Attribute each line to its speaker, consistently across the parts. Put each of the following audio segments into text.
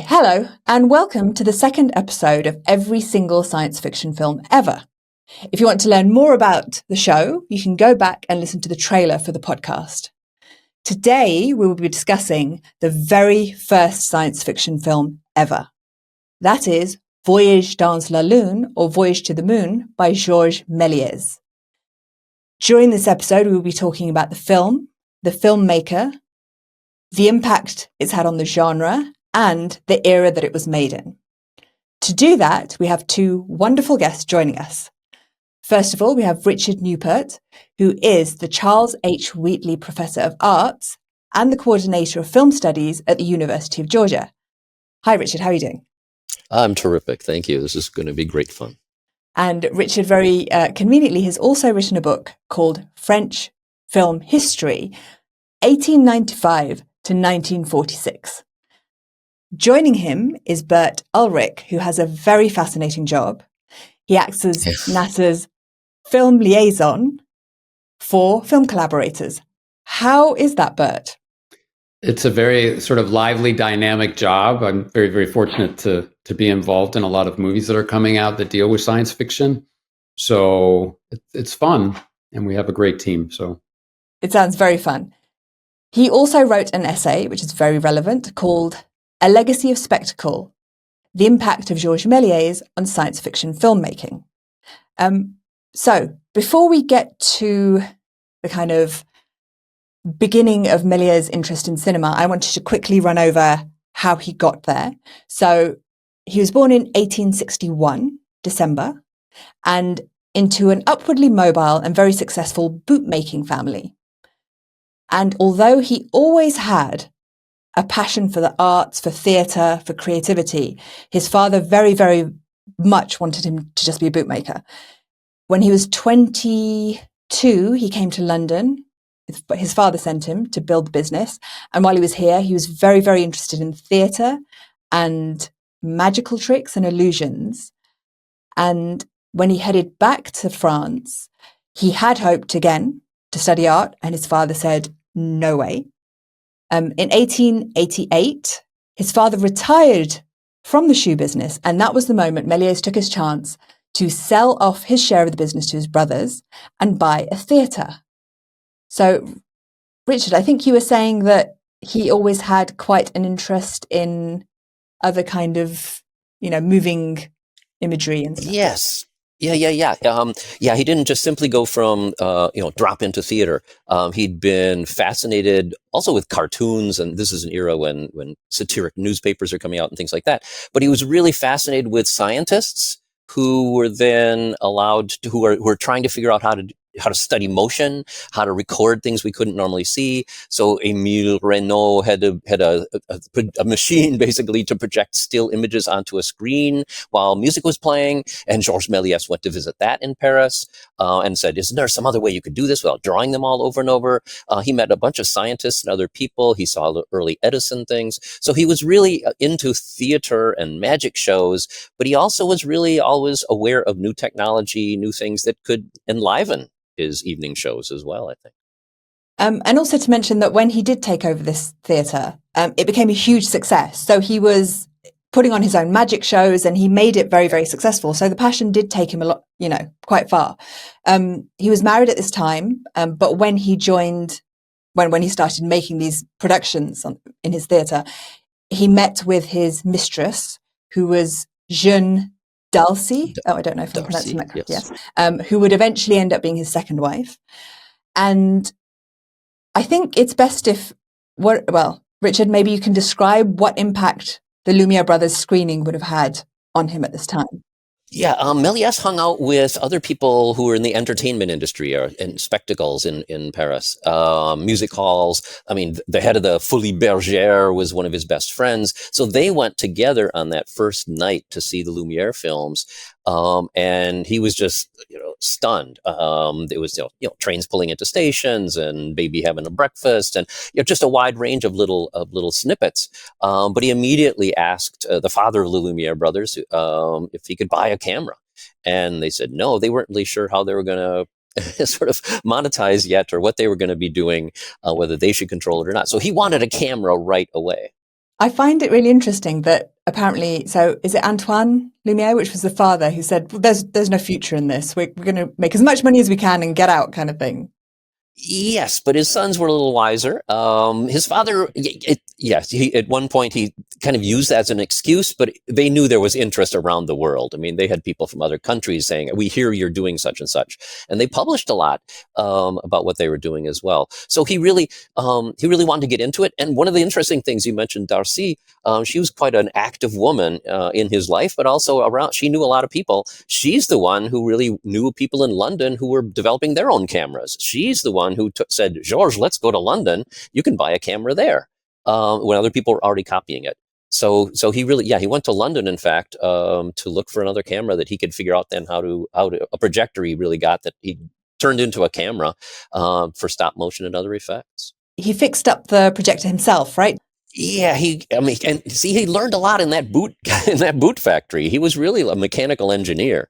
Speaker 1: hello, and welcome to the second episode of every single science fiction film ever. If you want to learn more about the show, you can go back and listen to the trailer for the podcast. Today, we will be discussing the very first science fiction film ever. That is Voyage dans la Lune, or Voyage to the Moon, by George Méliès. During this episode, we will be talking about the film, the filmmaker, the impact it's had on the genre, and the era that it was made in. To do that, we have two wonderful guests joining us. First of all, we have Richard Neupert, who is the Charles H. Wheatley Professor of Arts and the Coordinator of Film Studies at the University of Georgia. Hi, Richard. How are you doing?
Speaker 2: I'm terrific. Thank you. This is going to be great fun.
Speaker 1: And Richard, very conveniently, has also written a book called French Film History, 1895 to 1946. Joining him is Bert Ulrich, who has a very fascinating job. He acts as NASA's film liaison for film collaborators. How is that, Bert?
Speaker 3: It's a very sort of lively, dynamic job. I'm very, very fortunate to be involved in a lot of movies that are coming out that deal with science fiction. So it's fun, and we have a great team. So
Speaker 1: it sounds very fun. He also wrote an essay, which is very relevant, called A Legacy of Spectacle, the Impact of George Méliès on Science Fiction Filmmaking. So before we get to the kind of beginning of Méliès' interest in cinema, I wanted to quickly run over how he got there. So he was born in 1861, December, and into an upwardly mobile and very successful bootmaking family. And although he always had a passion for the arts, for theatre, for creativity, his father very, very much wanted him to just be a bootmaker. When he was 22, he came to London. His father sent him to build the business. And while he was here, he was very, very interested in theatre and magical tricks and illusions. And when he headed back to France, he had hoped again to study art. And his father said, no way. In 1888, his father retired from the shoe business. And that was the moment Méliès took his chance to sell off his share of the business to his brothers and buy a theatre. So, Richard, I think you were saying that he always had quite an interest in other kind of, moving imagery and stuff.
Speaker 2: Yes. Yeah. He didn't just simply go from, drop into theater. He'd been fascinated also with cartoons, and this is an era when satiric newspapers are coming out and things like that. But he was really fascinated with scientists who were then who are trying to figure out how to study motion, how to record things we couldn't normally see. So Émile Reynaud had a machine basically to project still images onto a screen while music was playing. And Georges Méliès went to visit that in Paris and said, isn't there some other way you could do this without drawing them all over and over? He met a bunch of scientists and other people. He saw the early Edison things. So he was really into theater and magic shows, but he also was really always aware of new technology, new things that could enliven his evening shows as well, I think.
Speaker 1: And also to mention that when he did take over this theatre, it became a huge success. So he was putting on his own magic shows and he made it very, very successful. So the passion did take him a lot, quite far. He was married at this time, but when he joined, when he started making these productions in his theatre, he met with his mistress, who was Jeanne Darcy. I don't know if I'm pronouncing that correctly. Yes. Who would eventually end up being his second wife. And I think it's best Richard, maybe you can describe what impact the Lumiere brothers screening would have had on him at this time.
Speaker 2: Yeah, Méliès hung out with other people who were in the entertainment industry or in spectacles in Paris, music halls. I mean, the head of the Folies Bergère was one of his best friends. So they went together on that first night to see the Lumiere films. And he was just, stunned. It was, trains pulling into stations and baby having a breakfast and, just a wide range of little snippets. But he immediately asked the father of the Lumiere brothers if he could buy a camera. And they said no. They weren't really sure how they were going to sort of monetize yet or what they were going to be doing, whether they should control it or not. So he wanted a camera right away.
Speaker 1: I find it really interesting that apparently, so is it Antoine Lumiere, which was the father, who said, well, there's no future in this. We're going to make as much money as we can and get out, kind of thing.
Speaker 2: Yes, but his sons were a little wiser. His father, yes, at one point he kind of used that as an excuse, but they knew there was interest around the world. I mean, they had people from other countries saying, "We hear you're doing such and such," and they published a lot about what they were doing as well. So he really wanted to get into it. And one of the interesting things you mentioned, Darcy, she was quite an active woman in his life, but also around. She knew a lot of people. She's the one who really knew people in London who were developing their own cameras. She's the one who said, "George, let's go to London. You can buy a camera there," when other people were already copying it. So he really, he went to London, in fact, to look for another camera that he could figure out then how to a projector he really got that he turned into a camera for stop motion and other effects.
Speaker 1: He fixed up the projector himself, right?
Speaker 2: Yeah, he learned a lot in that boot factory. He was really a mechanical engineer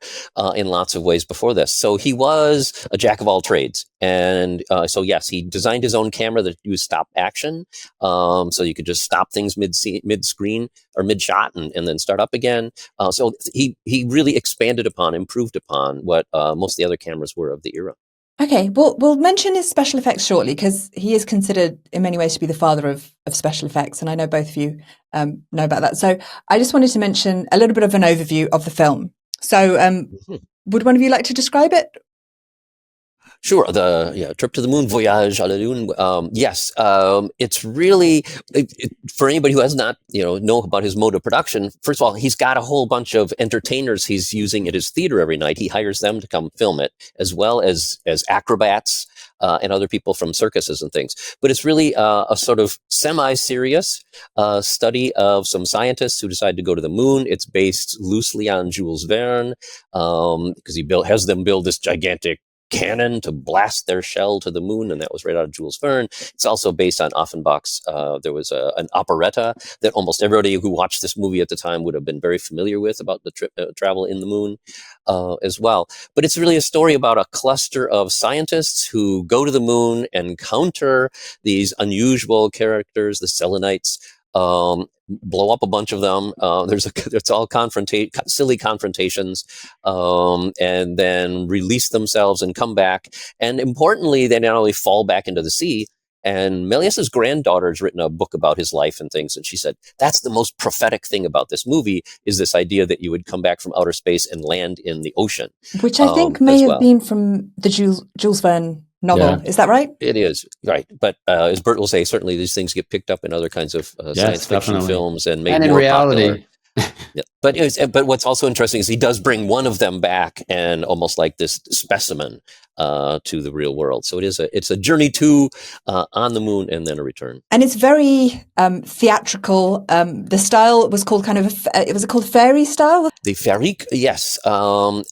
Speaker 2: in lots of ways before this. So he was a jack of all trades. And so yes, he designed his own camera that used stop action. So you could just stop things mid-screen or mid-shot and then start up again. So he really improved upon what most of the other cameras were of the era.
Speaker 1: Okay, well, we'll mention his special effects shortly because he is considered in many ways to be the father of special effects, and I know both of you know about that. So I just wanted to mention a little bit of an overview of the film. So would one of you like to describe it?
Speaker 2: Sure. The trip to the moon, voyage à la lune. Yes, it's really for anybody who has not know about his mode of production. First of all, he's got a whole bunch of entertainers he's using at his theater every night. He hires them to come film it, as well as acrobats and other people from circuses and things. But it's really a sort of semi-serious study of some scientists who decide to go to the moon. It's based loosely on Jules Verne because he has them build this gigantic cannon to blast their shell to the moon, and that was right out of Jules Verne. It's also based on Offenbach's. There was an operetta that almost everybody who watched this movie at the time would have been very familiar with about the travel in the moon as well. But it's really a story about a cluster of scientists who go to the moon, encounter these unusual characters, the Selenites, blow up a bunch of them. It's all silly confrontations, and then release themselves and come back. And importantly, they not only fall back into the sea. And Méliès's granddaughter has written a book about his life and things. And she said, that's the most prophetic thing about this movie is this idea that you would come back from outer space and land in the ocean.
Speaker 1: Which I think may have been from the Jules Verne novel. Yeah. Is that right?
Speaker 2: It is, right. But as Bert will say, certainly these things get picked up in other kinds of science fiction films and made more
Speaker 3: reality.
Speaker 2: Popular. Yeah. But what's also interesting is he does bring one of them back and almost like this specimen to the real world. So it's a journey to on the moon and then a return.
Speaker 1: And it's very theatrical. The style was called was it called fairy style?
Speaker 2: The Farik, yes. So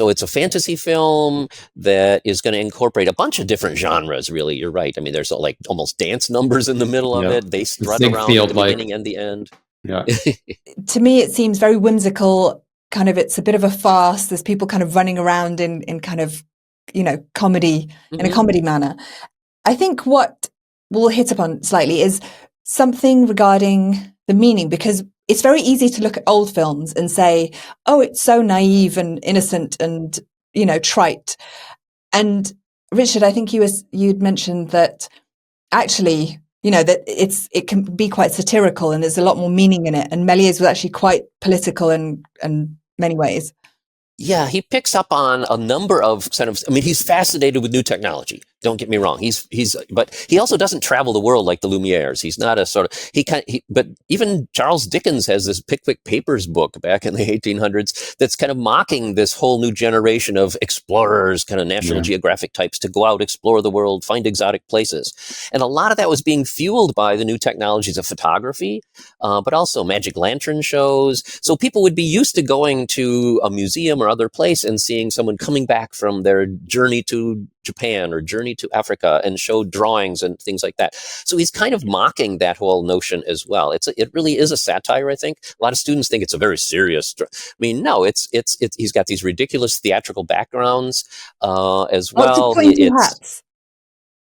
Speaker 2: it's a fantasy film that is going to incorporate a bunch of different genres, really. You're right. I mean, there's like almost dance numbers in the middle of it. They strut around at the beginning and the end.
Speaker 3: Yeah.
Speaker 1: To me, it seems very whimsical. Kind of, it's a bit of a farce. There's people kind of running around in kind of, comedy, in a comedy manner. I think what we'll hit upon slightly is something regarding the meaning, because it's very easy to look at old films and say, oh, it's so naive and innocent and, trite. And Richard, I think you'd mentioned that actually, that it can be quite satirical and there's a lot more meaning in it. And Méliès was actually quite political in many ways.
Speaker 2: Yeah, he picks up on a number of he's fascinated with new technology. Don't get me wrong. But he also doesn't travel the world like the Lumieres. He's not a sort of, but even Charles Dickens has this Pickwick Papers book back in the 1800s that's kind of mocking this whole new generation of explorers, kind of National Geographic types to go out, explore the world, find exotic places. And a lot of that was being fueled by the new technologies of photography, but also magic lantern shows. So people would be used to going to a museum or other place and seeing someone coming back from their journey to Japan or journey to Africa and show drawings and things like that. So he's kind of mocking that whole notion as well. It really is a satire, I think. A lot of students think it's a very serious. No, it's he's got these ridiculous theatrical backgrounds as well.
Speaker 1: Lots of pointy hats.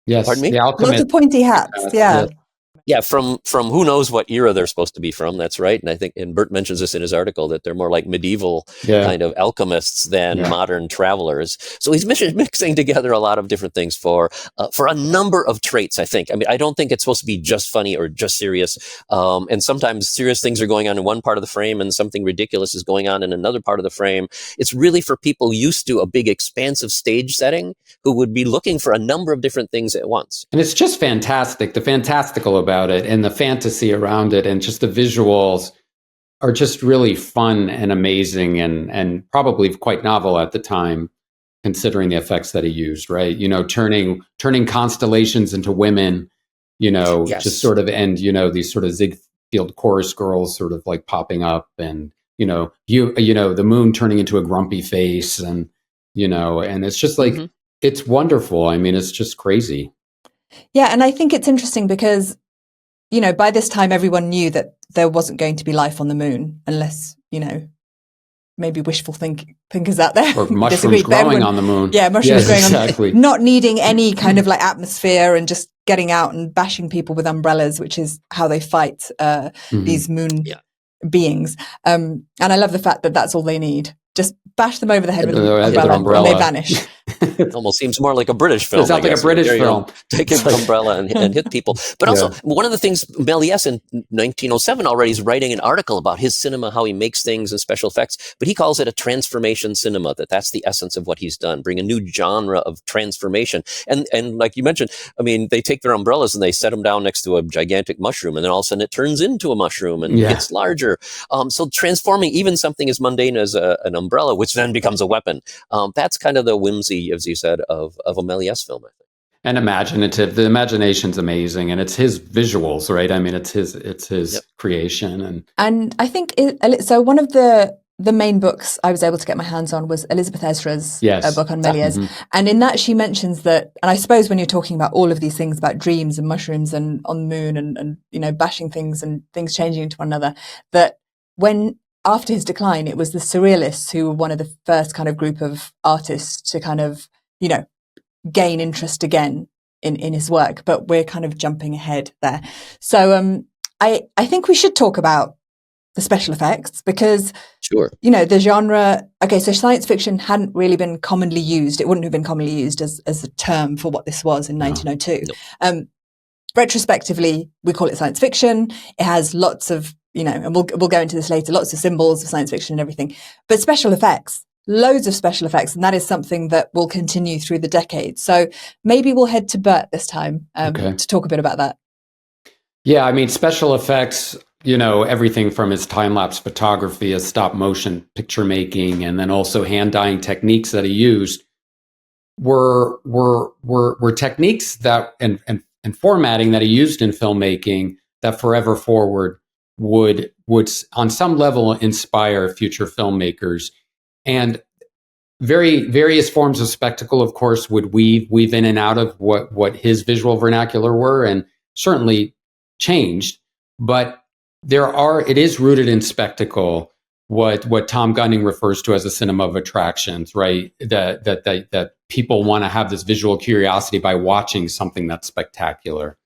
Speaker 3: Yes,
Speaker 2: pardon me.
Speaker 1: Lots of pointy hats. Yeah.
Speaker 2: Yeah, from who knows what era they're supposed to be from. That's right. And I think, and Bert mentions this in his article, that they're more like medieval kind of alchemists than modern travelers. So he's mixing together a lot of different things for a number of traits, I think. I mean, I don't think it's supposed to be just funny or just serious. And sometimes serious things are going on in one part of the frame and something ridiculous is going on in another part of the frame. It's really for people used to a big expansive stage setting who would be looking for a number of different things at once.
Speaker 3: And it's just fantastic. The fantastical about it and the fantasy around it and just the visuals are just really fun and amazing and probably quite novel at the time, considering the effects that he used, right? You know, turning constellations into women, you know, just sort of, and, you know, these sort of Ziegfeld chorus girls sort of like popping up, and, you know, the moon turning into a grumpy face, and, you know, and it's just like, it's wonderful. I mean, it's just crazy.
Speaker 1: Yeah. And I think it's interesting because, you know, by this time, everyone knew that there wasn't going to be life on the moon unless, you know, maybe wishful thinkers out there.
Speaker 3: Or mushrooms growing on the moon.
Speaker 1: Yeah, mushrooms growing
Speaker 3: exactly.
Speaker 1: on the moon. Not needing any kind of like atmosphere and just getting out and bashing people with umbrellas, which is how they fight these moon beings. And I love the fact that that's all they need. Just bash them over the head with an umbrella and they vanish.
Speaker 2: It almost seems more like a British film.
Speaker 3: It sounds like a British film.
Speaker 2: Take an umbrella and hit people. But also, one of the things, Méliès in 1907 already is writing an article about his cinema, how he makes things and special effects, but he calls it a transformation cinema, that's the essence of what he's done, bring a new genre of transformation. And like you mentioned, I mean, they take their umbrellas and they set them down next to a gigantic mushroom, and then all of a sudden it turns into a mushroom and gets larger. So transforming even something as mundane as an umbrella, which then becomes a weapon, that's kind of the whimsy, as you said, of a Méliès film, I think.
Speaker 3: And imaginative. The imagination's amazing, and it's his visuals, right? I mean, it's his creation,
Speaker 1: and I think so. One of the main books I was able to get my hands on was Elizabeth Ezra's book on Méliès, and in that she mentions that. And I suppose when you're talking about all of these things about dreams and mushrooms and on the moon and you know, bashing things and things changing into one another, that when after his decline, it was the surrealists who were one of the first kind of group of artists to kind of, you know, gain interest again in his work. But we're kind of jumping ahead there. So I think we should talk about the special effects because, you know, the genre. Okay, so science fiction hadn't really been commonly used. It wouldn't have been commonly used as a term for what this was in 1902. No. Retrospectively, we call it science fiction. It has lots of, you know, and we'll go into this later, lots of symbols of science fiction and everything. But special effects, loads of special effects, and that is something that will continue through the decades. So maybe we'll head to Bert this time to talk a bit about that.
Speaker 3: Yeah, I mean, special effects, you know, everything from his time-lapse photography, his stop-motion picture making, and then also hand-dyeing techniques that he used were techniques that and formatting that he used in filmmaking that forever forward would on some level inspire future filmmakers. And various forms of spectacle, of course, would weave in and out of what his visual vernacular were, and certainly changed. But it is rooted in spectacle, what Tom Gunning refers to as a cinema of attractions, right? That people want to have this visual curiosity by watching something that's spectacular.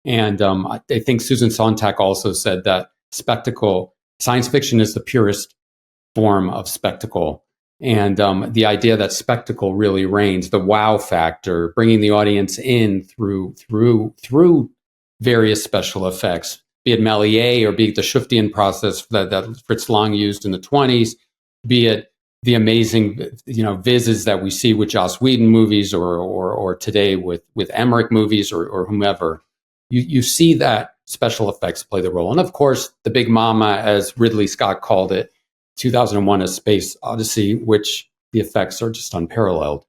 Speaker 3: And I think Susan Sontag also said that science fiction is the purest form of spectacle. And the idea that spectacle really reigns, the wow factor, bringing the audience in through various special effects, be it Méliès or be it the Schuftian process that Fritz Lang used in the 1920s, be it the amazing, you know, vizzes that we see with Joss Whedon movies or today with Emmerich movies or whomever. You see that special effects play the role. And of course, the big mama, as Ridley Scott called it, 2001: A Space Odyssey, which the effects are just unparalleled.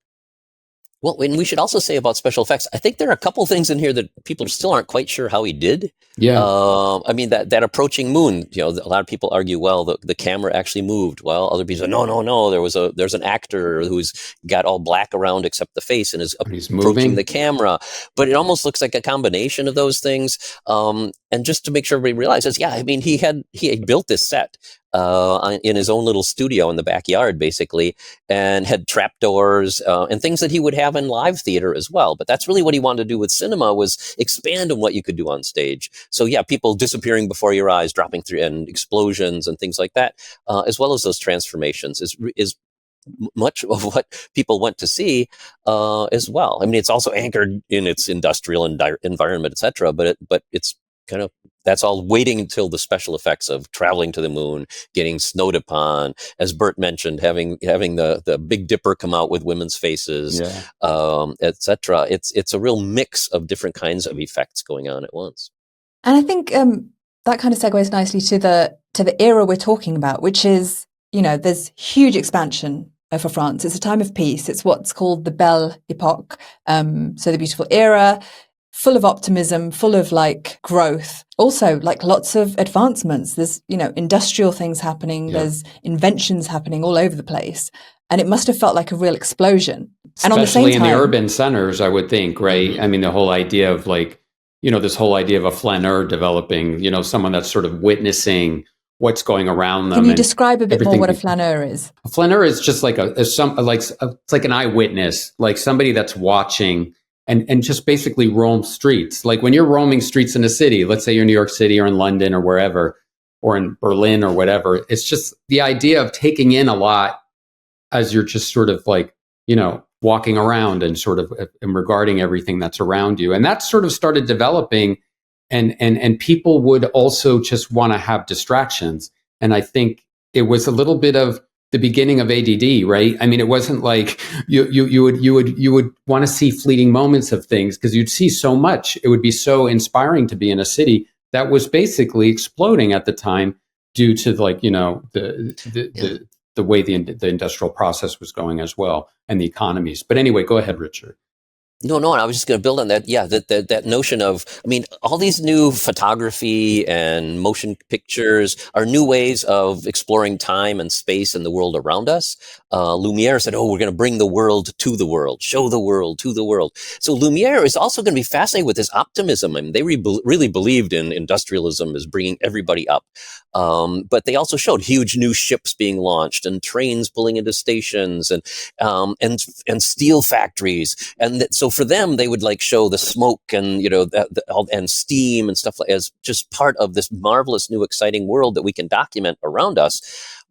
Speaker 2: Well, and we should also say about special effects, I think there are a couple things in here that people still aren't quite sure how he did.
Speaker 3: Yeah.
Speaker 2: I mean, that approaching moon, you know, a lot of people argue, well, the camera actually moved. Well, other people say, no, there's an actor who's got all black around except the face and is approaching the camera. But it almost looks like a combination of those things. And just to make sure everybody realizes, yeah, I mean, he had built this set in his own little studio in the backyard, basically, and had trapdoors and things that he would have in live theater as well. But that's really what he wanted to do with cinema, was expand on what you could do on stage. So yeah, people disappearing before your eyes, dropping through, and explosions and things like that, as well as those transformations is much of what people went to see as well. I mean, it's also anchored in its industrial environment, etc. But it's kind of, that's all waiting until the special effects of traveling to the moon, getting snowed upon, as Bert mentioned, having the Big Dipper come out with women's faces, etc. It's a real mix of different kinds of effects going on at once.
Speaker 1: And I think that kind of segues nicely to the era we're talking about, which is, there's huge expansion for France. It's a time of peace. It's what's called the Belle Époque, so the beautiful era, full of optimism, full of growth. Also, lots of advancements. There's, industrial things happening. Yeah. There's inventions happening all over the place. And it must have felt like a real explosion.
Speaker 3: Especially
Speaker 1: and on the same time,
Speaker 3: in the urban centers, I would think, right? Mm-hmm. I mean, the whole idea of this whole idea of a flaneur developing, someone that's sort of witnessing what's going around them.
Speaker 1: Can you describe a bit more what a flaneur is?
Speaker 3: A flaneur is just it's like an eyewitness, like somebody that's watching and just basically roam streets. Like when you're roaming streets in a city, let's say you're in New York City or in London or wherever, or in Berlin or whatever, it's just the idea of taking in a lot as you're just sort of walking around and sort of and regarding everything that's around you. And that sort of started developing, and people would also just want to have distractions. And I think it was a little bit of the beginning of ADD, right? I mean, it wasn't like you would want to see fleeting moments of things because you'd see so much. It would be so inspiring to be in a city that was basically exploding at the time due to the way the industrial process was going as well, and the economies. But anyway, go ahead, Richard.
Speaker 2: No, I was just going to build on that. Yeah, that notion of, I mean, all these new photography and motion pictures are new ways of exploring time and space and the world around us. Lumiere said, we're going to bring the world to the world, show the world to the world. So Lumiere is also going to be fascinated with this optimism. I mean, they really believed in industrialism as bringing everybody up. But they also showed huge new ships being launched and trains pulling into stations and steel factories. And so for them, they would show the smoke and, and steam and stuff as just part of this marvelous new exciting world that we can document around us.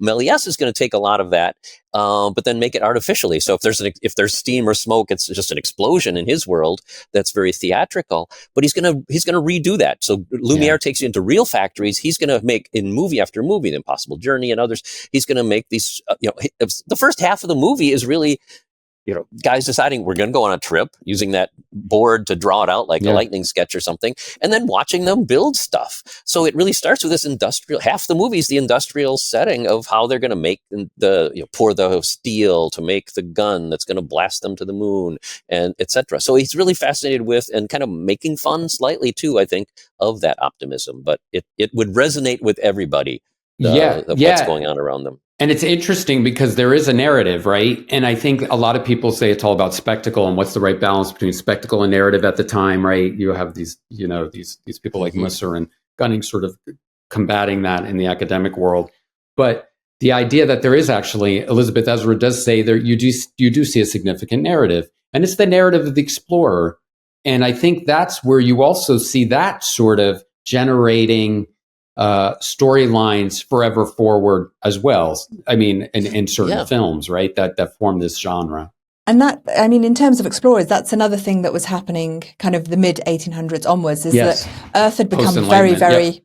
Speaker 2: Méliès is going to take a lot of that, but then make it artificially. So if there's steam or smoke, it's just an explosion in his world that's very theatrical. But he's going to redo that. So Lumiere takes you into real factories. He's going to make, in movie after movie, The Impossible Journey and others, he's going to make these. The first half of the movie is really, guys deciding we're going to go on a trip, using that board to draw it out like a lightning sketch or something, and then watching them build stuff. So it really starts with this industrial, half the movie is the industrial setting of how they're going to make pour the steel to make the gun that's going to blast them to the moon, and etc. So he's really fascinated with and kind of making fun slightly too, I think, of that optimism, but it would resonate with everybody, what's going on around them.
Speaker 3: And it's interesting because there is a narrative, right? And I think a lot of people say it's all about spectacle and what's the right balance between spectacle and narrative at the time, right? You have these, these people like Musser and Gunning sort of combating that in the academic world. But the idea that there is actually, Elizabeth Ezra does say there you do see a significant narrative, and it's the narrative of the explorer. And I think that's where you also see that sort of generating storylines forever forward as well. I mean, in certain films, right, that form this genre.
Speaker 1: And that, I mean, in terms of explorers, that's another thing that was happening kind of the mid 1800s onwards, is that Earth had become very, very,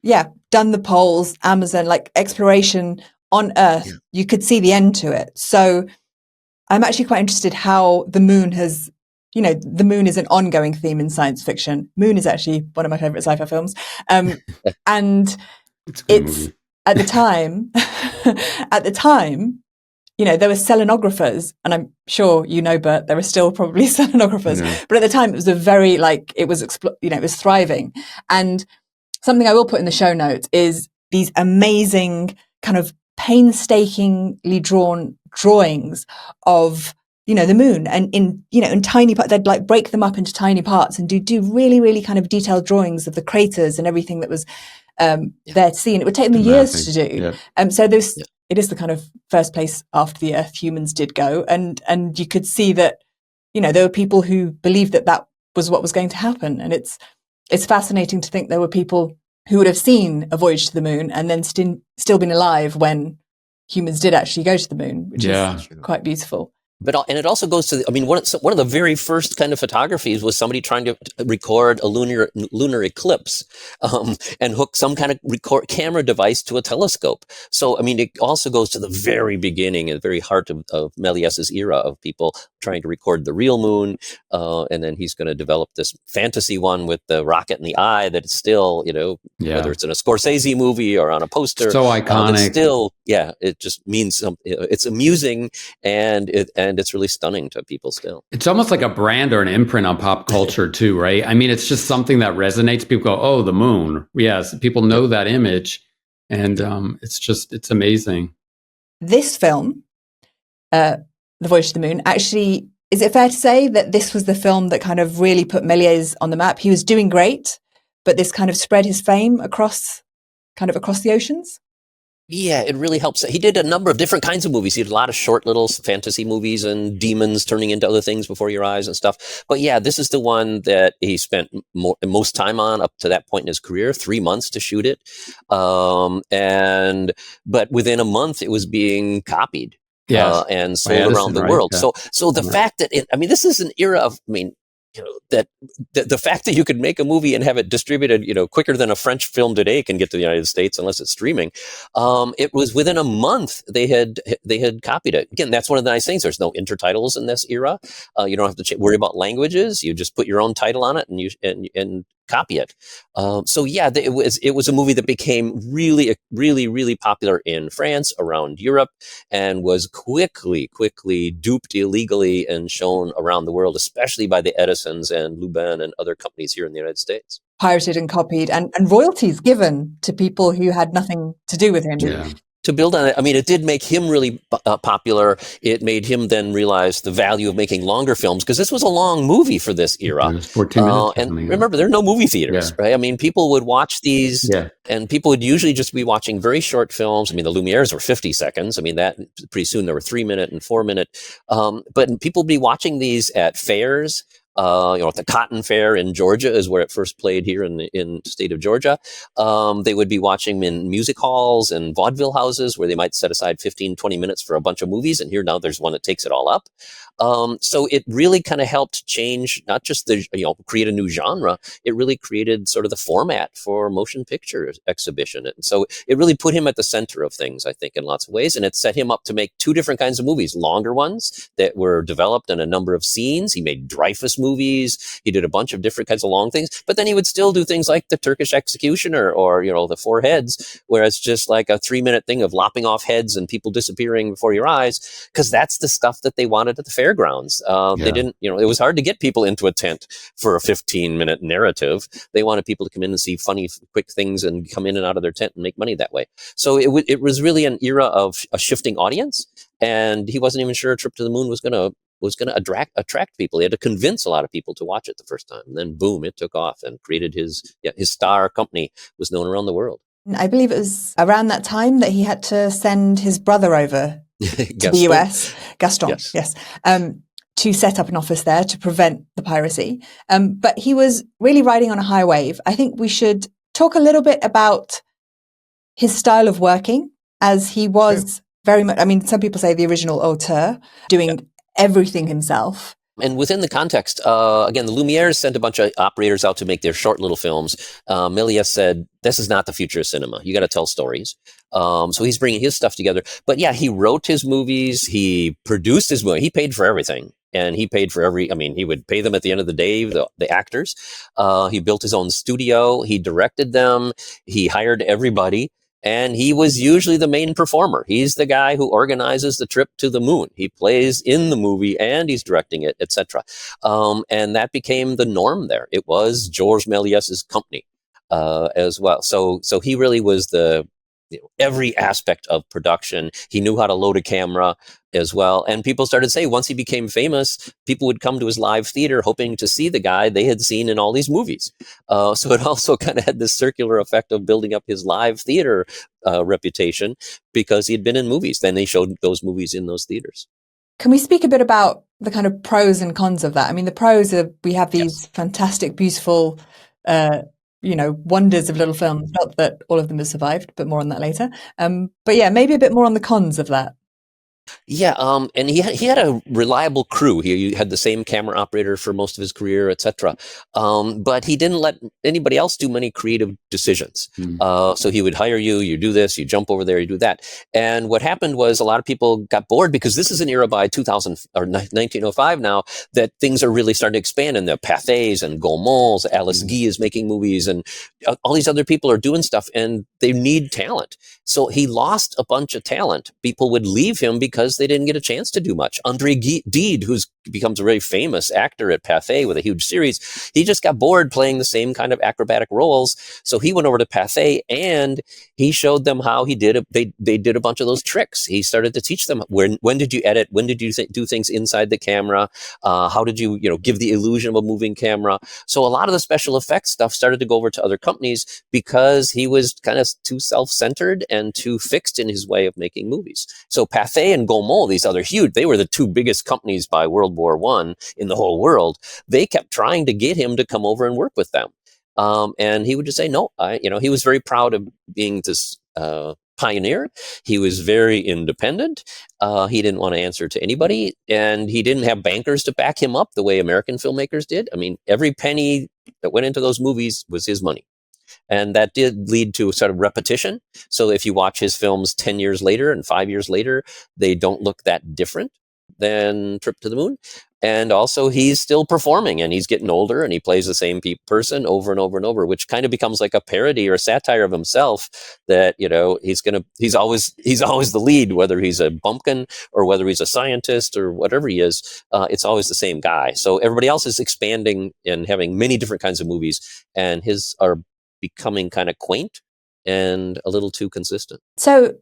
Speaker 1: done the poles, Amazon, exploration on Earth. Yeah. You could see the end to it. So I'm actually quite interested how the moon has, the moon is an ongoing theme in science fiction. Moon is actually one of my favorite sci-fi films. And it's at the time, there were selenographers, and I'm sure Bert, there are still probably selenographers, but at the time it was a very it was thriving. And something I will put in the show notes is these amazing kind of painstakingly drawn drawings of the moon, and in tiny parts. They'd break them up into tiny parts and do really, really kind of detailed drawings of the craters and everything that was their scene. It would take them years to do.
Speaker 3: Yeah.
Speaker 1: So it is the kind of first place after the Earth humans did go, and you could see that, there were people who believed that was what was going to happen, and it's fascinating to think there were people who would have seen a voyage to the moon and then still been alive when humans did actually go to the moon, which is quite beautiful.
Speaker 2: And it also goes to, one of the very first kind of photographies was somebody trying to record a lunar eclipse, and hook some kind of camera device to a telescope. So, it also goes to the very beginning and the very heart of Méliès's era of people trying to record the real moon. And then he's going to develop this fantasy one with the rocket in the eye that is still, whether it's in a Scorsese movie or on a poster.
Speaker 3: So iconic.
Speaker 2: Still, it just means something. It's amusing and it's really stunning to people still.
Speaker 3: It's almost like a brand or an imprint on pop culture too, right? It's just something that resonates. People go, oh, the moon. Yes, people know that image. And it's amazing.
Speaker 1: This film, The Voyage to the Moon, actually, is it fair to say that this was the film that kind of really put Méliès on the map? He was doing great, but this kind of spread his fame across the oceans?
Speaker 2: Yeah, it really helps. He did a number of different kinds of movies. He did a lot of short little fantasy movies and demons turning into other things before your eyes and stuff. But yeah, this is the one that he spent most time on up to that point in his career, 3 months to shoot it. But within a month, it was being copied and sold around the world. Yeah. So the fact that this is an era of, that the fact that you could make a movie and have it distributed, quicker than a French film today can get to the United States unless it's streaming. It was within a month they had copied it. Again, that's one of the nice things. There's no intertitles in this era. You don't have to worry about languages. You just put your own title on it and copy it. It was a movie that became really, really, really popular in France, around Europe, and was quickly duped illegally and shown around the world, especially by the Edisons and Lubin and other companies here in the United States.
Speaker 1: Pirated and copied, and royalties given to people who had nothing to do with him.
Speaker 2: Yeah. To build on it, it did make him really popular. It made him then realize the value of making longer films, because this was a long movie for this era.
Speaker 3: It was 14 minutes.
Speaker 2: And remember, there are no movie theaters, right? People would watch these, and people would usually just be watching very short films. The Lumieres were 50 seconds. That pretty soon there were 3-minute and 4-minute. But people would be watching these at fairs. At the Cotton Fair in Georgia is where it first played here in the state of Georgia. They would be watching in music halls and vaudeville houses where they might set aside 15-20 minutes for a bunch of movies. And here now there's one that takes it all up. So it really kind of helped change, not just create a new genre. It really created sort of the format for motion picture exhibition. And so it really put him at the center of things, I think, in lots of ways. And it set him up to make 2 different kinds of movies, longer ones that were developed in a number of scenes. He made Dreyfus movies. He did a bunch of different kinds of long things, but then he would still do things like The Turkish Executioner or The Four Heads, where it's just like a 3-minute thing of lopping off heads and people disappearing before your eyes, because that's the stuff that they wanted at the fairgrounds. They didn't, it was hard to get people into a tent for a 15-minute narrative. They wanted people to come in and see funny, quick things and come in and out of their tent and make money that way. So it was really an era of a shifting audience, and he wasn't even sure A Trip to the Moon was going to attract people. He had to convince a lot of people to watch it the first time. And then boom, it took off and created his star company was known around the world.
Speaker 1: I believe it was around that time that he had to send his brother over to the US, Gaston, yes, to set up an office there to prevent the piracy. But he was really riding on a high wave. I think we should talk a little bit about his style of working, as he was very much, some people say the original auteur, doing everything himself.
Speaker 2: And within the context, again, the Lumieres sent a bunch of operators out to make their short little films. Méliès said, this is not the future of cinema. You got to tell stories. So he's bringing his stuff together. But yeah, he wrote his movies. He produced his movie. He paid for everything. And he paid for he would pay them at the end of the day, the actors. He built his own studio. He directed them. He hired everybody. And he was usually the main performer. He's the guy who organizes the trip to the moon. He plays in the movie and he's directing it, etc. And that became the norm there. It was George Méliès's company as well. So he really was every aspect of production. He knew how to load a camera. as well. And people started saying once he became famous, people would come to his live theater hoping to see the guy they had seen in all these movies. So it also kind of had this circular effect of building up his live theater reputation because he had been in movies. Then they showed those movies in those theaters.
Speaker 1: Can we speak a bit about the kind of pros and cons of that? I mean, the pros are we have these fantastic, beautiful, wonders of little films. Not that all of them have survived, but more on that later. But yeah, maybe a bit more on the cons of that.
Speaker 2: Yeah, and he had a reliable crew. He had the same camera operator for most of his career, etc. But he didn't let anybody else do many creative decisions. So he would hire you, you do this, you jump over there, you do that. And what happened was a lot of people got bored because this is an era by 2000 or 1905 now that things are really starting to expand, and the Pathés and Gaumont, Alice Guy is making movies, and all these other people are doing stuff, and they need talent. So he lost a bunch of talent. People would leave him because they didn't get a chance to do much. André Gide, who's becomes a very famous actor at Pathé with a huge series, he just got bored playing the same kind of acrobatic roles. So he went over to Pathé and he showed them how he did it. They did a bunch of those tricks. He started to teach them when did you edit? When did you do things inside the camera? How did you give the illusion of a moving camera? So a lot of the special effects stuff started to go over to other companies because he was kind of too self-centered and too fixed in his way of making movies. So Pathé and Gaumont, these other huge, they were the two biggest companies by World War I in the whole world. They kept trying to get him to come over and work with them. And he would just say, no, he was very proud of being this pioneer. He was very independent. He didn't want to answer to anybody, and he didn't have bankers to back him up the way American filmmakers did. I mean, every penny that went into those movies was his money. And that did lead to a sort of repetition. So if you watch his films 10 years later and 5 years later, they don't look that different than Trip to the Moon. And also he's still performing, and he's getting older, and he plays the same person over and over and over, which kind of becomes like a parody or a satire of himself that, he's always the lead, whether he's a bumpkin or whether he's a scientist or whatever he is, it's always the same guy. So everybody else is expanding and having many different kinds of movies, and his are becoming kind of quaint and a little too consistent.
Speaker 1: So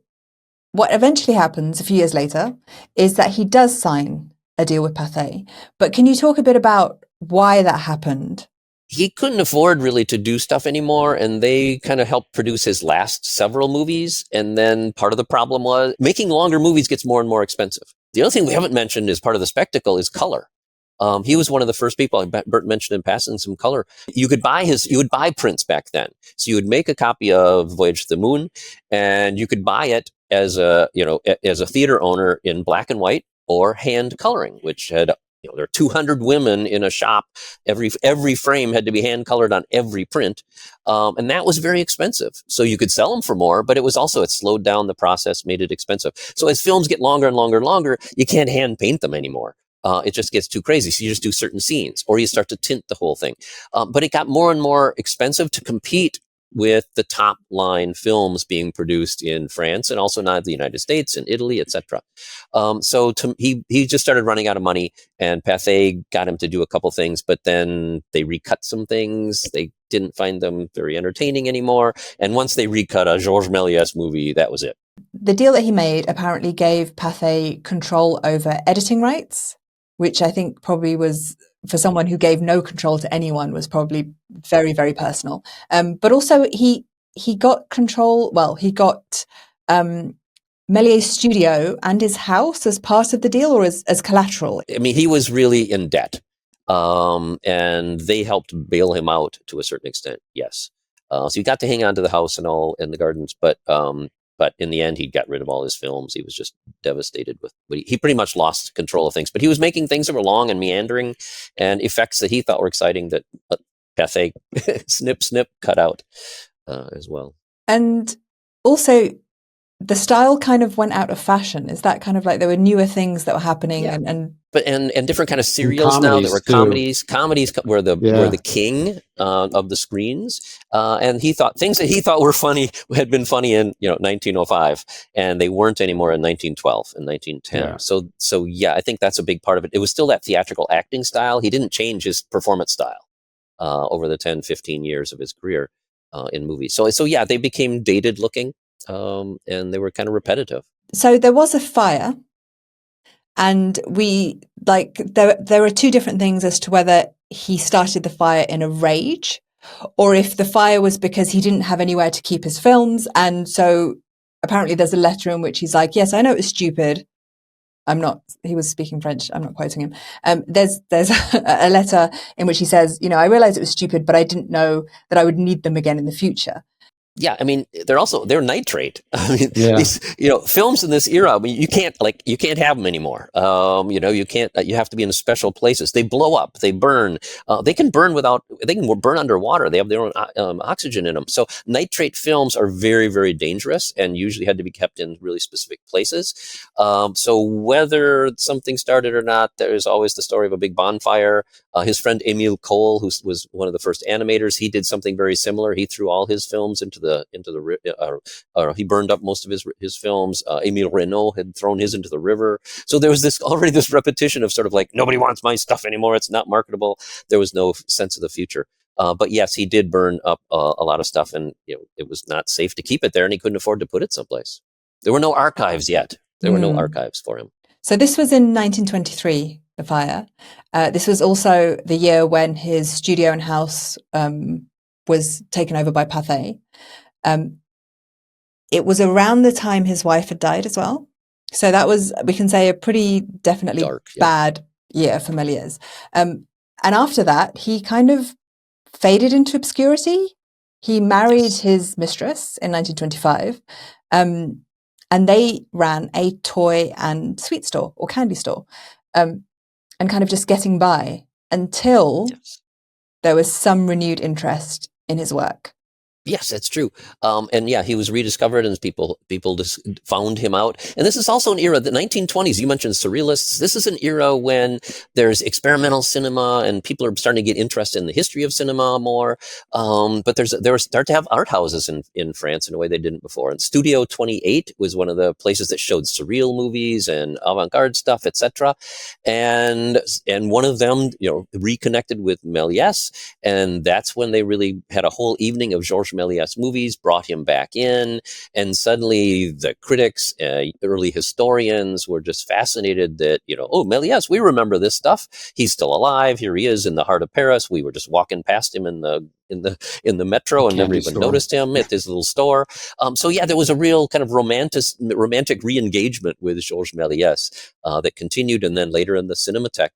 Speaker 1: what eventually happens a few years later is that he does sign a deal with Pathé. But can you talk a bit about why that happened?
Speaker 2: He couldn't afford really to do stuff anymore, and they kind of helped produce his last several movies. And then part of the problem was making longer movies gets more and more expensive. The other thing we haven't mentioned as part of the spectacle is color. He was one of the first people, Bert mentioned in passing some color. You would buy prints back then. So you would make a copy of Voyage to the Moon, and you could buy it as a theater owner in black and white or hand coloring, which had, there are 200 women in a shop. Every frame had to be hand colored on every print. And that was very expensive. So you could sell them for more, but it slowed down the process, made it expensive. So as films get longer and longer and longer, you can't hand paint them anymore. It just gets too crazy. So you just do certain scenes, or you start to tint the whole thing. But it got more and more expensive to compete with the top line films being produced in France and also now the United States and Italy, etc. He just started running out of money, and Pathé got him to do a couple things, but then they recut some things. They didn't find them very entertaining anymore. And once they recut a Georges Méliès movie, that was it.
Speaker 1: The deal that he made apparently gave Pathé control over editing rights, which I think probably was, for someone who gave no control to anyone, was probably very, very personal. But also he got control. Well, he got Méliès' studio and his house as part of the deal, or as collateral.
Speaker 2: I mean, he was really in debt, and they helped bail him out to a certain extent. Yes, so he got to hang on to the house and all in the gardens, but in the end, he got rid of all his films. He was just devastated with. He pretty much lost control of things. But he was making things that were long and meandering, and effects that he thought were exciting that Pathé snip cut out as well. And
Speaker 1: also, the style kind of went out of fashion. Is that kind of like there were newer things that were happening,
Speaker 2: yeah.
Speaker 1: and
Speaker 2: different kind of serials now that were comedies. Comedies were the king of the screens, and he thought things that he thought were funny had been funny in 1905, and they weren't anymore in 1912 and 1910. Yeah. So yeah, I think that's a big part of it. It was still that theatrical acting style. He didn't change his performance style over the 10, 15 years of his career in movies. So yeah, they became dated looking. And they were kind of repetitive.
Speaker 1: So there was a fire And there are two different things as to whether he started the fire in a rage, or if the fire was because he didn't have anywhere to keep his films. And so apparently there's a letter in which he's like, yes, I know it was stupid. He was speaking French. I'm not quoting him. There's a letter in which he says, I realized it was stupid, but I didn't know that I would need them again in the future.
Speaker 2: Yeah, I mean, they're nitrate. I mean, these, films in this era, I mean, you can't have them anymore. You can't, you have to be in special places. They blow up, they burn. They can burn underwater. They have their own oxygen in them. So nitrate films are very, very dangerous and usually had to be kept in really specific places. So whether something started or not, there's always the story of a big bonfire. His friend Emile Cole, who was one of the first animators, he did something very similar. He threw all his films into the he burned up most of his films. Emile Renault had thrown his into the river. So there was already this repetition of sort of like, nobody wants my stuff anymore. It's not marketable. There was no sense of the future. But yes, he did burn up a lot of stuff, and it was not safe to keep it there, and he couldn't afford to put it someplace. There were no archives yet. There were no archives for him.
Speaker 1: So this was in 1923, the fire. This was also the year when his studio and house was taken over by Pathé. It was around the time his wife had died as well. So that was, we can say, a pretty definitely dark, bad year for Méliès. And after that, he kind of faded into obscurity. He married his mistress in 1925, and they ran a toy and sweet store or candy store, and kind of just getting by until there was some renewed interest in his work.
Speaker 2: Yes, that's true. And yeah, he was rediscovered, and people just found him out. And this is also an era, the 1920s, you mentioned surrealists. This is an era when there's experimental cinema and people are starting to get interested in the history of cinema more. But there start to have art houses in France in a way they didn't before. And Studio 28 was one of the places that showed surreal movies and avant-garde stuff, etc. And one of them, reconnected with Méliès, and that's when they really had a whole evening of George Méliès movies, brought him back in, and suddenly the critics, early historians were just fascinated that, Méliès, we remember this stuff. He's still alive. Here he is in the heart of Paris. We were just walking past him in the metro and never even noticed him at his little store. So yeah, there was a real kind of romantic re-engagement with Georges Méliès that continued, and then later in the Cinematheque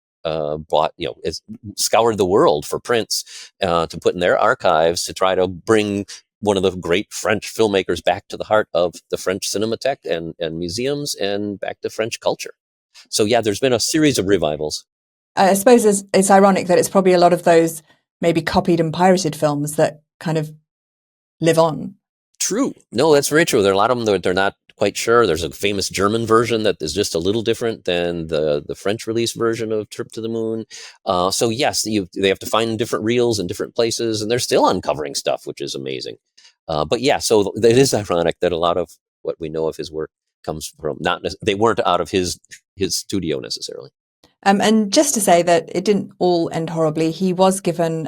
Speaker 2: scoured the world for prints to put in their archives to try to bring one of the great French filmmakers back to the heart of the French Cinematheque and museums and back to French culture. So yeah, there's been a series of revivals.
Speaker 1: I suppose it's ironic that it's probably a lot of those maybe copied and pirated films that kind of live on. True.
Speaker 2: No, that's very true. There are a lot of them that they're not quite sure. There's a famous German version that is just a little different than the French release version of Trip to the Moon. So yes, they have to find different reels in different places, and they're still uncovering stuff, which is amazing. But yeah, so it is ironic that a lot of what we know of his work comes from they weren't out of his studio necessarily.
Speaker 1: And just to say that it didn't all end horribly, he was given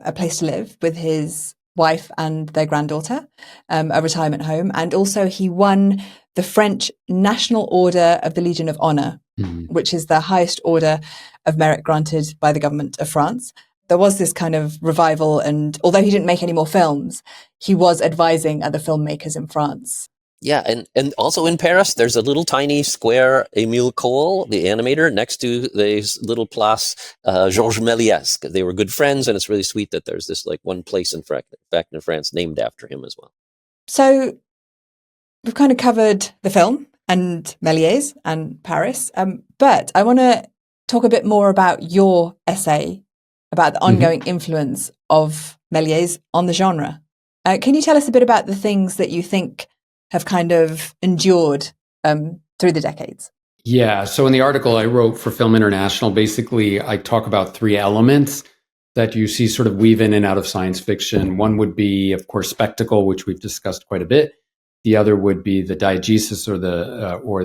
Speaker 1: a place to live with his wife and their granddaughter, a retirement home. And also he won the French National Order of the Legion of Honor, which is the highest order of merit granted by the government of France. There was this kind of revival, and although he didn't make any more films, he was advising other filmmakers in France.
Speaker 2: Yeah, and also in Paris, there's a little tiny square Emile Cole, the animator, next to the little place Georges Méliès. They were good friends, and it's really sweet that there's this one place in France named after him as well.
Speaker 1: So we've kind of covered the film and Méliès and Paris, but I want to talk a bit more about your essay about the ongoing influence of Méliès on the genre. Can you tell us a bit about the things that you think have kind of endured through the decades?
Speaker 3: Yeah. So in the article I wrote for Film International, basically I talk about three elements that you see sort of weave in and out of science fiction. One would be, of course, spectacle, which we've discussed quite a bit. The other would be the diegesis or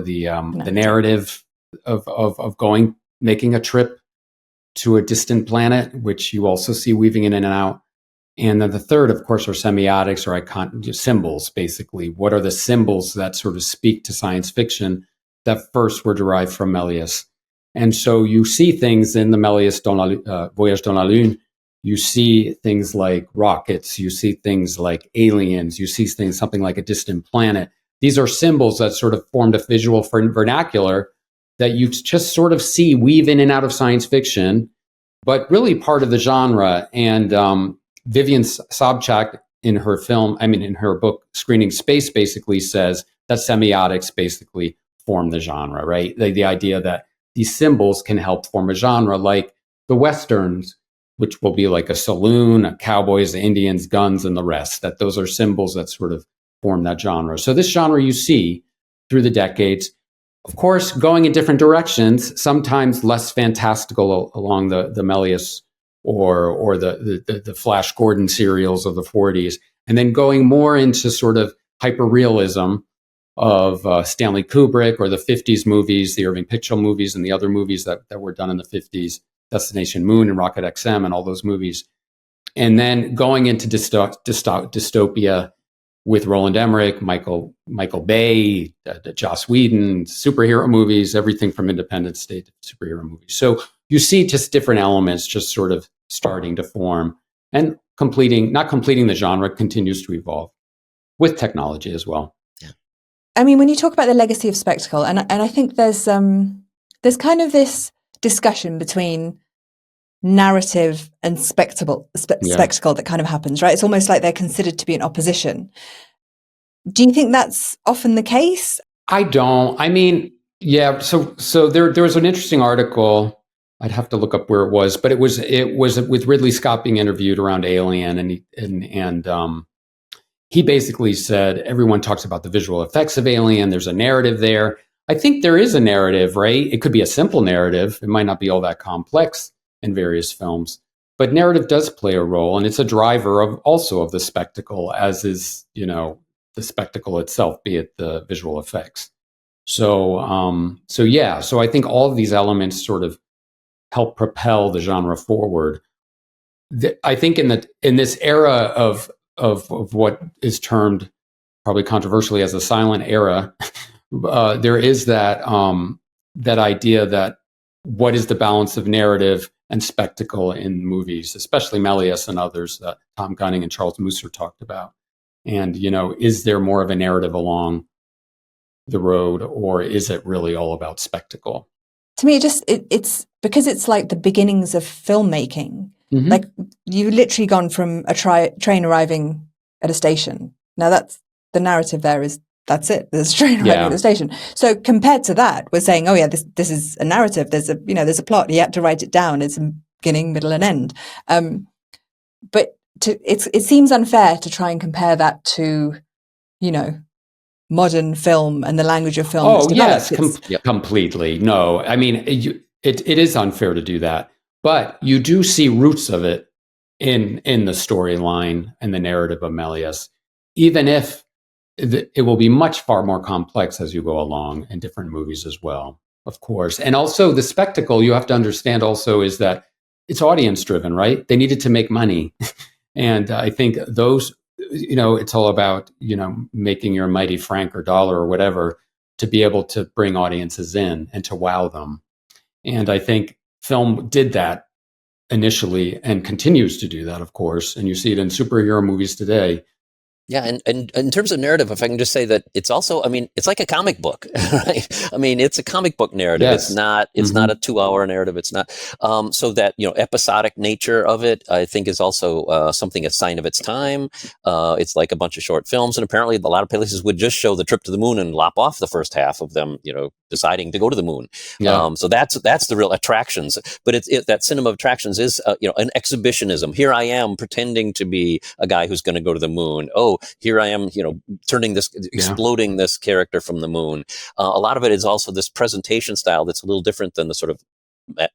Speaker 3: the narrative of making a trip to a distant planet, which you also see weaving in and out. And then the third, of course, are semiotics or symbols, basically. What are the symbols that sort of speak to science fiction that first were derived from Méliès? And so you see things in the Méliès Voyage dans la Lune. You see things like rockets. You see things like aliens. You see things, something like a distant planet. These are symbols that sort of formed a visual vernacular that you just sort of see weave in and out of science fiction, but really part of the genre. And Vivian Sobchak in her book Screening Space basically says that semiotics basically form the genre, right? The idea that these symbols can help form a genre, like the Westerns, which will be like a saloon, cowboys, Indians, guns, and the rest, that those are symbols that sort of form that genre. So this genre you see through the decades, of course, going in different directions, sometimes less fantastical along the Méliès or the Flash Gordon serials of the 40s, and then going more into sort of hyperrealism of Stanley Kubrick or the 50s movies, the Irving Picchell movies, and the other movies that were done in the 50s, Destination Moon and Rocket XM and all those movies. And then going into dystopia with Roland Emmerich, Michael Bay, Joss Whedon, superhero movies, everything from Independence Day to superhero movies. So you see just different elements just sort of starting to form, and not completing the genre, continues to evolve with technology as well.
Speaker 1: I mean, when you talk about the legacy of spectacle, and I think there's kind of this discussion between narrative and spectacle that kind of happens, right? It's almost like they're considered to be in opposition. Do you think that's often the case?
Speaker 3: I don't. I mean, yeah. So there was an interesting article. I'd have to look up where it was, but it was with Ridley Scott being interviewed around Alien, and he basically said everyone talks about the visual effects of Alien. There's a narrative there. I think there is a narrative, right? It could be a simple narrative. It might not be all that complex in various films, but narrative does play a role, and it's a driver of the spectacle, as is, the spectacle itself, be it the visual effects. So I think all of these elements sort of help propel the genre forward. I think in this era of what is termed probably controversially as the silent era, there is that idea that what is the balance of narrative and spectacle in movies, especially Méliès and others that Tom Gunning and Charles Musser talked about. And, is there more of a narrative along the road, or is it really all about spectacle?
Speaker 1: To me, it's because it's like the beginnings of filmmaking. Mm-hmm. Like, you've literally gone from a train arriving at a station. Now that's the narrative there is, that's it. There's a train arriving at the station. So compared to that, we're saying, oh yeah, this is a narrative. There's a plot. You have to write it down. It's a beginning, middle, and end. But it seems unfair to try and compare that to, modern film and the language of film.
Speaker 3: Oh yes, completely. No, I mean it is unfair to do that, but you do see roots of it in the storyline and the narrative of Méliès, even if it will be much far more complex as you go along in different movies as well, of course. And also the spectacle, you have to understand also, is that it's audience driven, right? They needed to make money. And I think those, it's all about, making your mighty franc or dollar or whatever to be able to bring audiences in and to wow them. And I think film did that initially and continues to do that, of course. And you see it in superhero movies today.
Speaker 2: Yeah, and in terms of narrative, if I can just say that it's also, it's like a comic book, right? It's a comic book narrative. Yes. It's not a 2-hour narrative. It's not, so that, episodic nature of it, I think, is also something, a sign of its time. It's like a bunch of short films, and apparently a lot of places would just show the trip to the moon and lop off the first half of them, deciding to go to the moon. Yeah. So that's the real attractions. But that cinema of attractions is, an exhibitionism. Here I am pretending to be a guy who's going to go to the moon. Oh, here I am, exploding this character from the moon. A lot of it is also this presentation style that's a little different than the sort of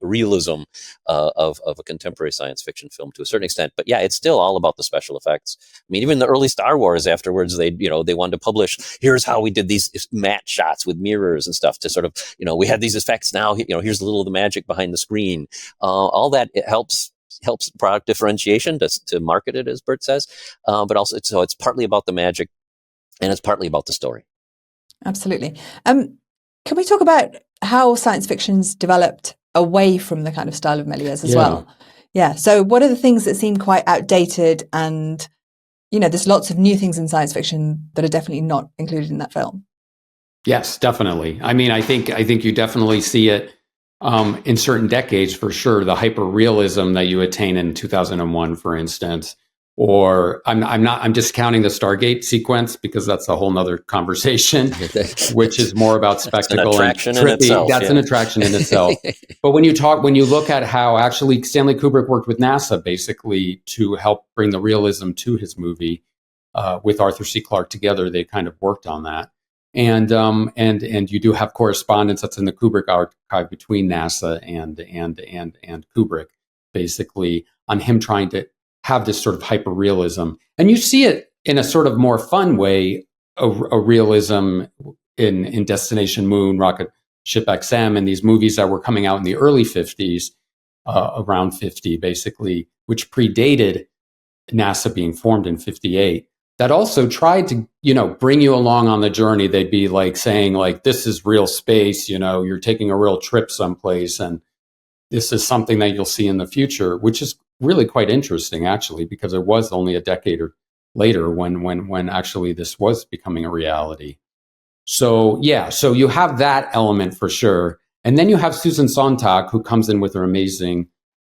Speaker 2: realism of a contemporary science fiction film to a certain extent. But yeah, it's still all about the special effects. Even the early Star Wars afterwards, they wanted to publish, here's how we did these matte shots with mirrors and stuff to sort of, we had these effects now, here's a little of the magic behind the screen. All that, it helps product differentiation to market it, as Bert says, but also it's partly about the magic and it's partly about the story.
Speaker 1: Absolutely. Can we talk about how science fiction's developed away from the kind of style of Méliès as well. Yeah. So what are the things that seem quite outdated, and, there's lots of new things in science fiction that are definitely not included in that film?
Speaker 3: Yes, definitely. I mean, I think you definitely see it in certain decades for sure. The hyper-realism that you attain in 2001, for instance, or I'm discounting the Stargate sequence because that's a whole nother conversation, which is more about spectacle
Speaker 2: an attraction
Speaker 3: and trippy.
Speaker 2: in itself.
Speaker 3: That's an attraction in itself. But when you look at how actually Stanley Kubrick worked with NASA basically to help bring the realism to his movie, with Arthur C. Clarke together, they kind of worked on that. And you do have correspondence that's in the Kubrick archive between NASA and Kubrick, basically on him trying to have this sort of hyper realism, and you see it in a sort of more fun way, a realism in Destination Moon, Rocket Ship XM, and these movies that were coming out in the early 50s, around 50 basically, which predated NASA being formed in 58. That also tried to, bring you along on the journey. They'd be like saying, like, this is real space, you're taking a real trip someplace, and this is something that you'll see in the future, which is really quite interesting, actually, because it was only a decade or later when actually this was becoming a reality. So, yeah, so you have that element for sure. And then you have Susan Sontag, who comes in with her amazing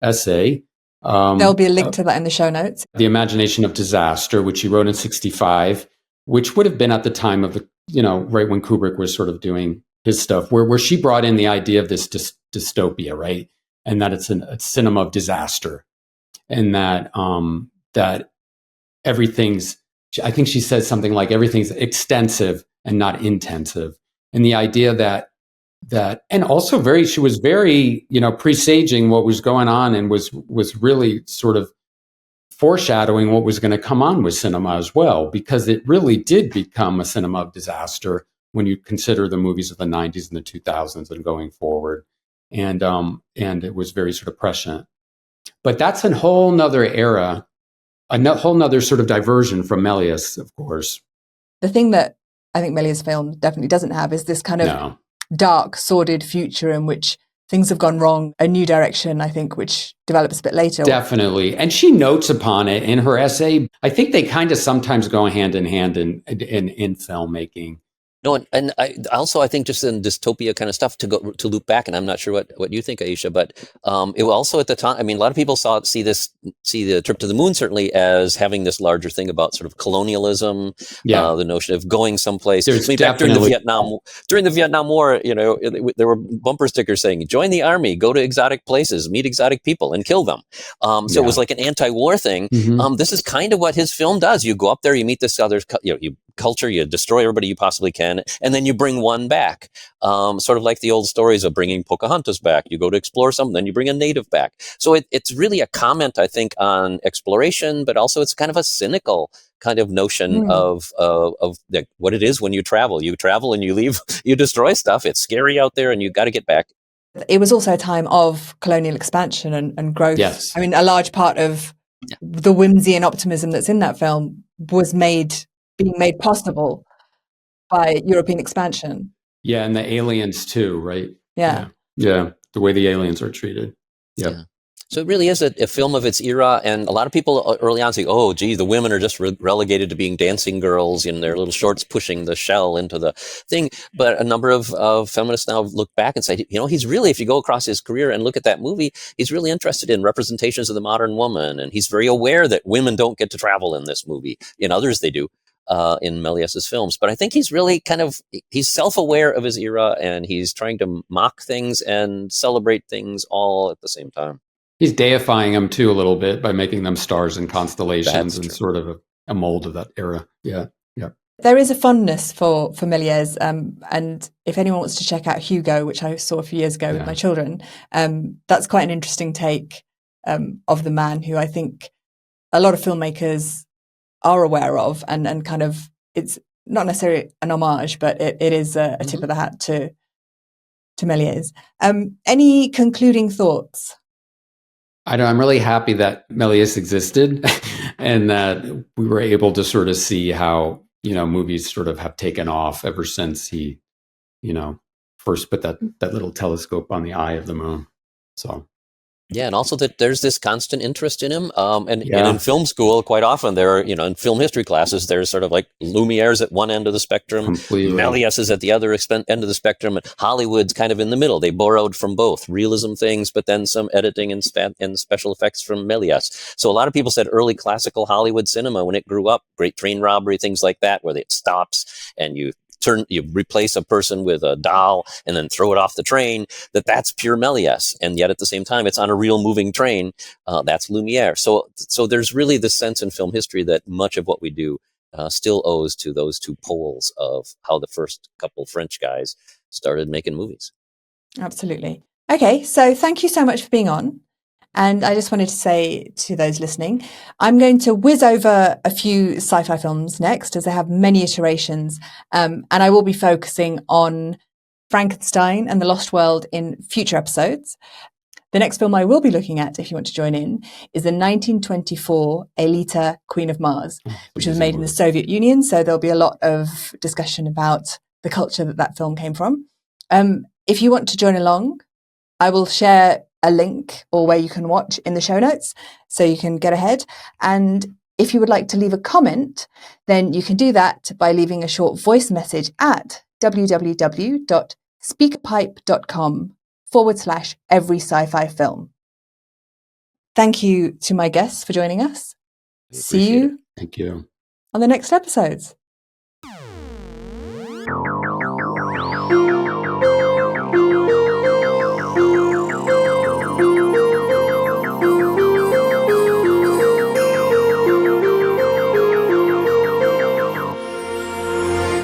Speaker 3: essay.
Speaker 1: There'll be a link to that in the show notes.
Speaker 3: The Imagination of Disaster, which she wrote in 1965, which would have been at the time of right when Kubrick was sort of doing his stuff, where she brought in the idea of this dystopia, right? And that it's a cinema of disaster, and that that everything's, I think she says something like everything's extensive and not intensive, and the idea that and also she was very presaging what was going on, and was really sort of foreshadowing what was going to come on with cinema as well, because it really did become a cinema of disaster when you consider the movies of the 90s and the 2000s and going forward. And it was very sort of prescient. But that's a whole nother era, a whole nother sort of diversion from Méliès, of course.
Speaker 1: The thing that I think Méliès' film definitely doesn't have is this kind of dark, sordid future in which things have gone wrong, a new direction, I think, which develops a bit later.
Speaker 3: Definitely. And she notes upon it in her essay. I think they kind of sometimes go hand in hand in filmmaking.
Speaker 2: No, and I think just in dystopia kind of stuff, to loop back, and I'm not sure what you think, Aisha, but it was also at the time. I mean, a lot of people see the trip to the moon certainly as having this larger thing about sort of colonialism, the notion of going someplace. Back during the Vietnam War, there were bumper stickers saying, "Join the army, go to exotic places, meet exotic people, and kill them." So it was like an anti-war thing.
Speaker 3: Mm-hmm.
Speaker 2: This is kind of what his film does. You go up there, you meet this other, you culture, you destroy everybody you possibly can, and then you bring one back. Sort of like the old stories of bringing Pocahontas back. You go to explore something, then you bring a native back. So it's really a comment, I think, on exploration, but also it's kind of a cynical kind of notion of what it is when you travel. You travel and you leave, you destroy stuff. It's scary out there and you got to get back.
Speaker 1: It was also a time of colonial expansion and growth.
Speaker 3: Yes.
Speaker 1: I mean, a large part of the whimsy and optimism that's in that film was being made possible by European expansion.
Speaker 3: Yeah, and the aliens too, right?
Speaker 1: Yeah.
Speaker 3: The way the aliens are treated. Yeah.
Speaker 2: So it really is a film of its era, and a lot of people early on say, "Oh, gee, the women are just relegated to being dancing girls in their little shorts, pushing the shell into the thing." But a number of feminists now look back and say, he's really, if you go across his career and look at that movie, he's really interested in representations of the modern woman, and he's very aware that women don't get to travel in this movie. In others, they do. In Méliès's films. But I think he's really he's self-aware of his era, and he's trying to mock things and celebrate things all at the same time.
Speaker 3: He's deifying them too a little bit by making them stars and constellations and sort of a mold of that era. Yeah.
Speaker 1: There is a fondness for Méliès, and if anyone wants to check out Hugo, which I saw a few years ago with my children, that's quite an interesting take of the man who I think a lot of filmmakers are aware of, and kind of, it's not necessarily an homage, but it is a tip of the hat to Méliès. Any concluding thoughts?
Speaker 3: I'm really happy that Méliès existed and that we were able to sort of see how, movies sort of have taken off ever since he, first put that little telescope on the eye of the moon. So.
Speaker 2: Yeah, and also that there's this constant interest in him. And
Speaker 3: Yeah.
Speaker 2: in film school, quite often there are, in film history classes, there's sort of like Lumiere's at one end of the spectrum,
Speaker 3: Completely.
Speaker 2: Méliès is at the other end of the spectrum, and Hollywood's kind of in the middle. They borrowed from both realism things, but then some editing and special effects from Méliès. So a lot of people said early classical Hollywood cinema, when it grew up, Great Train Robbery, things like that, where it stops and you replace a person with a doll and then throw it off the train, that's pure Méliès. And yet at the same time, it's on a real moving train. That's Lumiere. So there's really the sense in film history that much of what we do still owes to those two poles of how the first couple French guys started making movies.
Speaker 1: Absolutely. Okay, so thank you so much for being on. And I just wanted to say to those listening, I'm going to whiz over a few sci-fi films next, as I have many iterations. And I will be focusing on Frankenstein and the Lost World in future episodes. The next film I will be looking at, if you want to join in, is the 1924 Aelita, Queen of Mars, which was made in the Soviet Union. So there'll be a lot of discussion about the culture that film came from. If you want to join along, I will share a link or where you can watch in the show notes so you can get ahead. And if you would like to leave a comment, then you can do that by leaving a short voice message at www.speakpipe.com/every sci-fi film. Thank you to my guests for joining us. See you
Speaker 3: Thank you.
Speaker 1: on the next episodes.